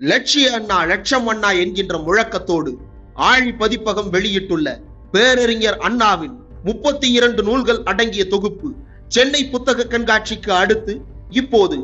லட்சிய அண்ணா லட்சம் அண்ணா என்கின்ற முழக்கத்தோடு ஆழி பதிப்பகம் வெளியிட்டுள்ள பேரறிஞர் அண்ணாவின் 32 நூல்கள் அடங்கிய தொகுப்பு சென்னை புத்தக கண்காட்சிக்கு அடுத்து இப்போது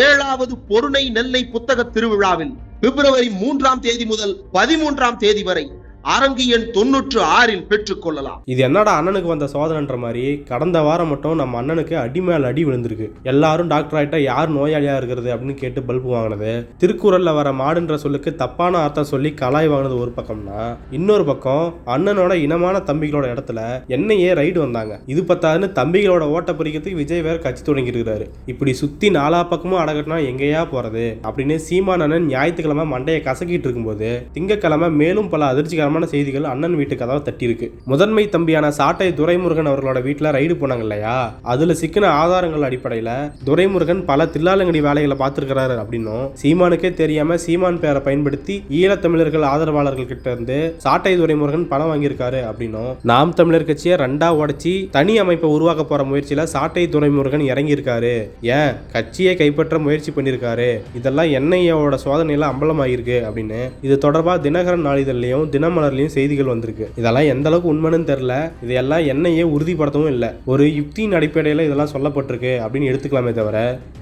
7வது பொருணை நெல்லை புத்தக திருவிழாவில் பிப்ரவரி 3ஆம் தேதி முதல் 13ஆம் தேதி வரை அரங்கு எண் 96 பெற்றுக் கொள்ளலாம். இது என்னடா அண்ணனுக்கு வந்த சோதனைன்ற மாதிரி கடந்த வாரம் மட்டும் நம்ம அண்ணனுக்கு அடி மேல் அடி விழுந்திருக்கு. எல்லாரும் டாக்டர் ஆயிட்டா யார் நோயாளியா இருக்கிறது அப்படின்னு கேட்டு பல்பு வாங்கினது, திருக்குறள்ல வர மாடுன்ற சொல்லுக்கு தப்பான அர்த்தம் சொல்லி கலாய் வாங்கினது ஒரு பக்கம்னா, இன்னொரு பக்கம் அண்ணனோட இனமான தம்பிகளோட இடத்துல என்னையே ரைடு வந்தாங்க. இது பத்தாதுன்னு தம்பிகளோட ஓட்ட பறிக்கிறதுக்கு விஜய் வேற கட்சி தொடங்கி இருக்கிறாரு. இப்படி சுத்தி நாலா பக்கமும் அடகட்டினா எங்கேயா போறது அப்படின்னு சீமான் அண்ணன் ஞாயிற்றுக்கிழமை மண்டையை கசக்கிட்டு இருக்கும்போது திங்கக்கிழமை மேலும் பல அதிர்ச்சிகரமான செய்திகள் அண்ணன் வீட்டு கதவை தட்டி இருக்கு. முதன்மை தம்பியான சாட்டை துரைமுருகன் அவர்களோட வீட்டுல ரைடு போனாங்க இல்லையா, அதுல சிக்கின ஆதாரங்கள் அடிப்படையில துரைமுருகன் பல தில்லாலங்கடி வேலைகளை பார்த்திருக்கிறாரு அப்படின்னும் சீமானுக்கே தெரியாம சீமான் பேரை பயன்படுத்தி ஈழத்தமிழர்கள் ஆதரவாளர்கள் கிட்ட இருந்து சாட்டை துரைமுருகன் பணம் வாங்கியிருக்காரு அப்படின்னும் நாம் தமிழர் கட்சியை ரெண்டா உடைச்சி தனி அமைப்பை உருவாக்க போற முயற்சியில சாட்டை துரைமுருகன் இறங்கி இருக்காரு, ஏன் கட்சியை கைப்பற்ற முயற்சி பண்ணிருக்காரு, இதெல்லாம் என்ஐஏவோட சோதனையில அம்பலமாயிருக்கு அப்படின்னு இது தொடர்பா தினகரன் நாளிதழ்லையும் தினமலர்லையும் செய்திகள் வந்திருக்கு. இதெல்லாம் எந்த அளவுக்கு உண்மைன்னு தெரியல. இதெல்லாம் என்னையே உறுதிப்படுத்தவும் இல்லை. ஒரு யுக்தியின் அடிப்படையில் இதெல்லாம் சொல்லப்பட்டிருக்கு அப்படின்னு எடுத்துக்கலாமே தவிர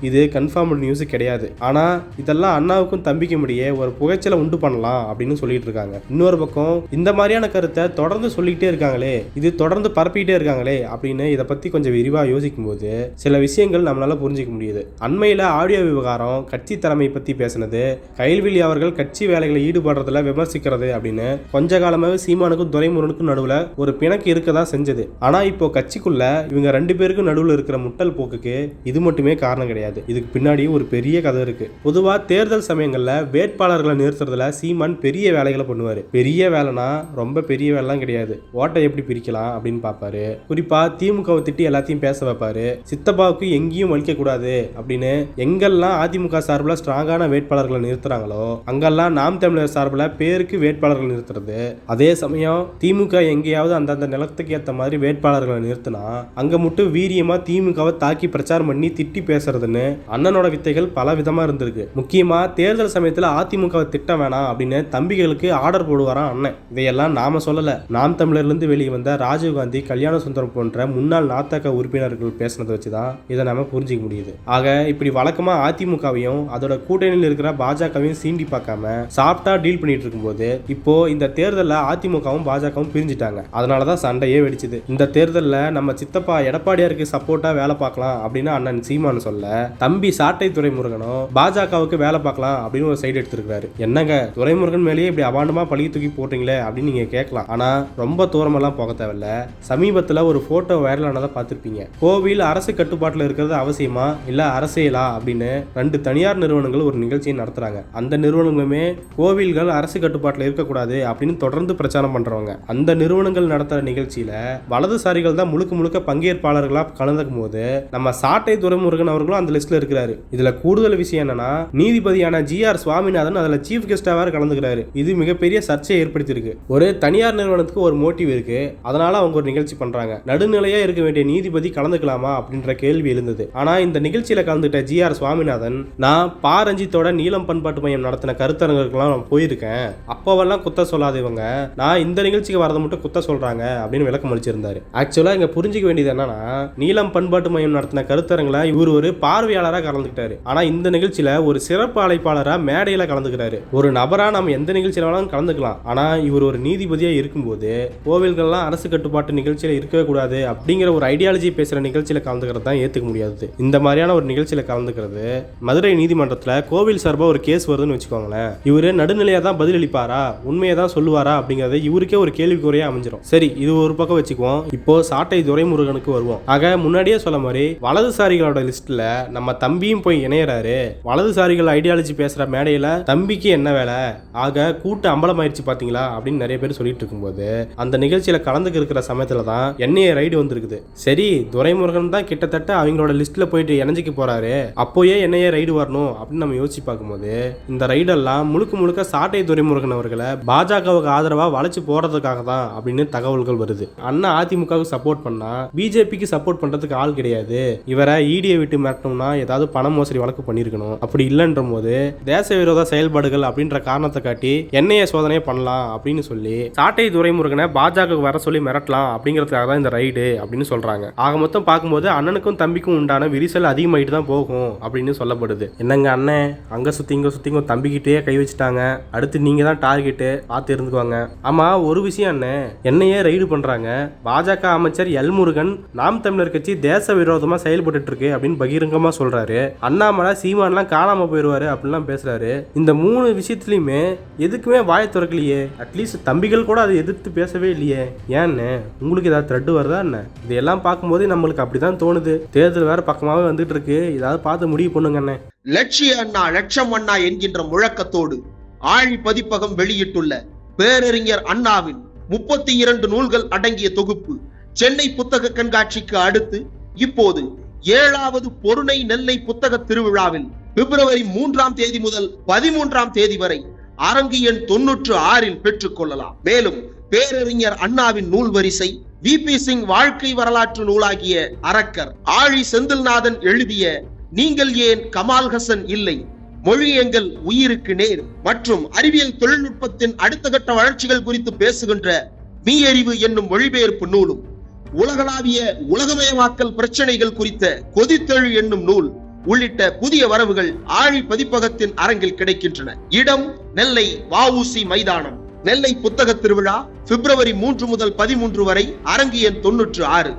இது கன்ஃபார்ம்டு நியூஸ் கிடையாது. ஆனா இதெல்லாம் அண்ணாவுக்கும் தம்பிக்கும் இடையே ஒரு புகைச்சலை உண்டு பண்ணலாம் அப்படின்னு சொல்லிட்டு இருக்காங்க. இன்னொரு பக்கம் இந்த மாதிரியான கருத்தை தொடர்ந்து சொல்லிக்கிட்டே இருக்காங்களே, இது தொடர்ந்து பரப்பிக்கிட்டே இருக்காங்களே அப்படின்னு இதை பத்தி கொஞ்சம் விரிவா யோசிக்கும் போது சில விஷயங்கள் நம்மளால புரிஞ்சிக்க முடியுது. அண்மையில ஆடியோ விவகாரம், கட்சி தலைமை பத்தி பேசினது, கைல்விழி அவர்கள் கட்சி வேலைகளை ஈடுபடுறதுல விமர்சிக்கிறது அப்படின்னு கொஞ்ச காலமாவே சீமானுக்கும் துரைமுருகனுக்கும் நடுவுல ஒரு பிணக்கு இருக்கதான் செஞ்சது. ஆனா இப்போ கட்சிக்குள்ள இவங்க 2 பேருக்கும் நடுவுல இருக்கிற முட்டல் போக்குக்கு இது மட்டுமே காரணம் கிடையாது. இதுக்கு பின்னாடி ஒரு பெரிய கதை இருக்கு. பொதுவா தேர்தல் சமயங்கள்ல வேட்பாளர்களை நிறுத்துறதுல சீமான் பெரிய வேலைகளை பண்ணுவாரு. பெரிய வேலைனா ரொம்ப பெரிய வேலைலாம் கிடையாது, ஓட்டை எப்படி பிரிக்கலாம் அப்படின்னு பாப்பாரு. குறிப்பா திமுகவை திட்டி எல்லாத்தையும் பேச வைப்பாரு. சித்தப்பாவுக்கு எங்கேயும் வலிக்க கூடாது அப்படின்னு எங்கெல்லாம் அதிமுக சார்பில் ஸ்ட்ராங்கான வேட்பாளர்களை நிறுத்துறாங்களோ அங்கெல்லாம் நாம் தமிழர் சார்பில் பேருக்கு வேட்பாளர்கள் நிறுத்துறது. அதே சமயம் திமுக எங்கேயாவது அந்தந்த நிலத்துக்கு ஏற்ற மாதிரி வேட்பாளர்களை நிறுத்தினா அங்க மட்டும் வீரியமா திமுகவை தாக்கி பிரச்சாரம் பண்ணி திட்டி பேசுறதுன்னு அண்ணனோட வித்தைகள் பல விதமா இருந்திருக்கு. முக்கியமா தேர்தல் சமயத்துல அதிமுகவை திட்ட வேணாம் அப்படின்னு தம்பிகளுக்கு ஆர்டர் போடுவாராம் அண்ணன். இதையெல்லாம் நாம சொல்லல, நாம் தமிழர்ல இருந்து வெளியே வந்த ராஜீவ்காந்தி, கல்யாண சுந்தரம் போன்ற முன்னாள் நாத்தக உறுப்பினர்கள் பேசினதை வச்சுதான் இதை நாம புரிஞ்சிக்க முடியுது. ஆக இப்படி வழக்கமா அதிமுகவையும் அதோட கூட்டணியில் இருக்கிற பாஜகவையும் சீண்டி பார்க்காம சாஃப்டா டீல் பண்ணிட்டு இருக்கும்போது இப்போ இந்த தேர்தலில் அதிமுகவும் பாஜகவும் பிரிஞ்சிட்டாங்க. அதனாலதான் சண்டையே வெடிச்சது. இந்த தேர்தலில் நம்ம சித்தப்பா எடப்பாடியாருக்கு சப்போர்ட்டா வேலை பார்க்கலாம் அப்படின்னு அண்ணன் சீமான் சொல்ல, தம்பி சாட்டை துரைமுருகனும் பாஜகவுக்கு வேலை பார்க்கலாம் அப்படின்னு ஒரு சைடு எடுத்திருக்காரு. என்னங்க துரைமுருகன் மேலேயே இப்படி அபாண்டமா பழி தூக்கி போட்டீங்களே அப்படின்னு நீங்க கேட்கலாம். ஆனா ரொம்ப தூரமெல்லாம் போக தேவையில்ல. சமீபத்தில் ஒரு போட்டோ வைரலானதை பார்த்திருப்பீங்க. கோவில் அரசு கட்டுப்பாட்டில் இருக்கிறது அவசியமா இல்ல அரசியலா அப்படின்னு 2 தனியார் நிறுவனங்கள் ஒரு நிகழ்ச்சியை நடத்துறாங்க. அந்த நிறுவனங்களுமே கோவில்கள் அரசு கட்டுப்பாட்டில் இருக்கக்கூடாது அப்படின்னு தொடர்ந்து பிரச்சாரம் பண்றவங்க. அந்த நிறுவனங்கள் நடத்துற நிகழ்ச்சியில வலதுசாரிகள் தான் முழுக்க பங்கேற்பாளர்களா கலந்துக்கும் போது நம்ம சாட்டை துரைமுருகன் அவர்களும் அந்த லிஸ்ட்ல இருக்கிறாரு. இதுல கூடுதல் விஷயம் என்னன்னா, நீதிபதியான GR சுவாமிநாதன் அதுல சீஃப் கெஸ்டா வேற கலந்துக்கிறாரு. இது மிகப்பெரிய சர்ச்சையை ஏற்படுத்தியிருக்கு. ஒரு தனியார் நிறுவனத்துக்கு ஒரு மோட்டிவ் இருக்கு, அதனால அவங்க ஒரு நிகழ்ச்சி பண்றாங்க. நடுநிலையா இருக்க வேண்டிய நீதிபதி கலந்துக்கலாமா அப்படின்ற கேள்வி எழுந்தது. ஆனா இந்த நிகழ்ச்சியில கலந்துட்ட GR சுவாமிநாதன், நான் பாரஞ்சித்தோட நீலம் பண்பாட்டு மையம் நடத்தின கருத்தரங்குக்கெல்லாம் போயிருக்கேன், அப்போவெல்லாம் குத்த சொல்லாதவங்க நான் இந்த நிகழ்ச்சிக்கு வரதை மட்டும் குத்த சொல்றாங்க அப்படின்னு விளக்கம் அளிச்சிருந்தாரு. ஆக்சுவலா இங்க புரிஞ்சுக்க வேண்டியது என்னன்னா, நீலம் பண்பாட்டு மையம் நடத்தின கருத்தரங்குல இவர் ஒரு பார்வையாளராக கலந்துக்கிட்டாரு. ஆனா இந்த நிகழ்ச்சியில ஒரு சிறப்பு அழைப்பாளரா மேடையில கலந்துக்கிறாரு. ஒரு நபரா நம்ம எந்த நிகழ்ச்சியில வேணாலும் கலந்துக்கலாம். ஆனா இவர் ஒரு நீதிபதியா இருக்கும்போது கோவில்கள்லாம் அரசு கட்டுப்பாட்டு நிகழ்ச்சியில இருக்கவே கூடாது அப்படிங்கிற ஒரு ஐடியாலஜி பேசுற நிகழ்ச்சியில கலந்துக்கிறது தான் ஏத்துக்க முடியாது. இந்த மாதிரியான ஒரு நிகழ்ச்சியில கலந்துக்கிறது மதுரை நீதிமன்றத்துல கோவில் சார்பா ஒரு கேஸ் வருதுன்னு வச்சுக்கோங்களேன். இவரு நடுநிலையா தான் பதிலளிப்பாரா, உண்மையை தான் சொல்லுவாரா அப்படிங்கறத இவருக்கே ஒரு கேள்விக்குறையா அமைஞ்சிரும். சரி, இது ஒரு பக்கம் வச்சுக்குவோம். இப்போ சாட்டை துரைமுருகனுக்கு வருவோம். ஆக முன்னாடியே சொல்ல மாதிரி வலதுசாரிகளோட லிஸ்ட்ல நம்ம தம்பியும் போய் இணையறாரு. வலதுசாரிகள் ஐடியாலஜி பேசுற மேடையில தம்பிக்கு என்ன வேலை, ஆக கூட்டு அம்பலமாயிருச்சு பாத்தீங்களா அப்படின்னு நிறைய பேர் சொல்லிட்டு இருக்கும்போது அந்த நிகழ்ச்சியில கலந்துக்க இருக்கிற சமயத்துல தான் என்னைய ரைடு வந்திருக்குது. சரி, துரைமுருகன் தான் கிட்டத்தட்ட அவங்களோட லிஸ்ட்ல போயிட்டு இணைஞ்சிக்க போறாரு, அப்போயே என்னைய ரைடு வரணும் அப்படின்னு நம்ம யோசிச்சு பார்க்கும்போது இந்த ரைடெல்லாம் முழுக்க சாட்டை துரைமுருகன் அவர்களை பாஜகவை திமுக ஆதரவா வளைச்சு போறதுக்காக தான் அப்படின்னு தகவல்கள் வருது. அண்ணா அதிமுகவுக்கு சப்போர்ட் பண்ணா பிஜேபிக்கு சப்போர்ட் பண்றதுக்கு ஆள் கிடையாது. இவரை ஈடியை விட்டு மிரட்டணும்னா ஏதாவது பண மோசடி வழக்கு பண்ணிருக்கணும். அப்படி இல்லைன்ற போது தேச விரோத செயல்பாடுகள் அப்படின்ற காரணத்தை காட்டி என்ஐஏ சோதனையை பண்ணலாம் அப்படின்னு சொல்லி சாட்டை துரைமுருகனை பாஜக வர சொல்லி மிரட்டலாம் அப்படிங்கிறதுக்காக தான் இந்த ரைடு அப்படின்னு சொல்றாங்க. ஆக மொத்தம் பார்க்கும்போது அண்ணனுக்கும் தம்பிக்கும் உண்டான விரிசல் அதிகமாயிட்டு தான் போகும் அப்படின்னு சொல்லப்படுது. என்னங்க அண்ணன் அங்க சுத்தி இங்க சுத்தி உங்க தம்பிக்கிட்டே கை வச்சுட்டாங்க, அடுத்து நீங்க தான் டார்கெட்டு, பார்த்து இருந்துக்குவாங்க. ஆமா, ஒரு விஷயம் அண்ணன், என்னையே ரைடு பண்றாங்க, பாஜக அமைச்சர் எல் முருகன் நாம் தமிழர் கட்சி தேச விரோதமா செயல்பட்டு இருக்கு அப்படின்னு பகிரங்கமா சொல்றாரு. அண்ணாமலை சீமான்லாம் காணாம போயிடுவாரு அப்படின்லாம் பேசுறாரு. இந்த 3 விஷயத்துலயுமே எதுக்குமே வாய திறக்கலையே. அட்லீஸ்ட் தம்பிகள் கூட அதை எதிர்த்து பேசவே இல்லையே. ஏன்னு உங்களுக்கு ஏதாவது த்ரெட் வருதா என்ன? இதையெல்லாம் பார்க்கும்போது நம்மளுக்கு அப்படிதான் தோணுது. தேர்தல் வேற பக்கமாவே வந்துட்டு இருக்கு, ஏதாவது பார்த்து முடிவு பண்ணுங்க அண்ணே. லட்சிய அண்ணா லட்சம் அண்ணா என்கின்ற முழக்கத்தோடு ஆழி பதிப்பகம் வெளியிட்டுள்ள பேரறிஞர் அண்ணாவின் 32 நூல்கள் அடங்கிய தொகுப்பு சென்னை புத்தக கண்காட்சிக்கு அடுத்து இப்போது 7வது பொருணை நெல்லை புத்தக திருவிழாவில் பிப்ரவரி 3ஆம் தேதி முதல் 13ஆம் தேதி வரை அரங்கு எண் 96 பெற்றுக் கொள்ளலாம். மேலும் பேரறிஞர் அண்ணாவின் நூல் வரிசை வி.பி. சிங் வாழ்க்கை வரலாற்று நூலாகிய அரக்கர், ஆழி செந்தில்நாதன் எழுதிய நீங்கள் ஏன் கமால் ஹசன் இல்லை, மொழி எங்கள் உயிருக்கு நேர் மற்றும் அறிவியல் தொழில்நுட்பத்தின் அடுத்த கட்ட வளர்ச்சிகள் குறித்து பேசுகின்ற மீயறிவு என்னும் மொழிபெயர்ப்பு நூலும், உலகளாவிய உலகமயமாக்கல் பிரச்சனைகள் குறித்த கொதித்தெழு என்னும் நூல் உள்ளிட்ட புதிய வரவுகள் ஆழி பதிப்பகத்தின் அரங்கில் கிடைக்கின்றன. இடம் நெல்லை வ.உ.சி. மைதானம். நெல்லை புத்தக திருவிழா பிப்ரவரி 3 முதல் 13 வரை அரங்கு எண் 96.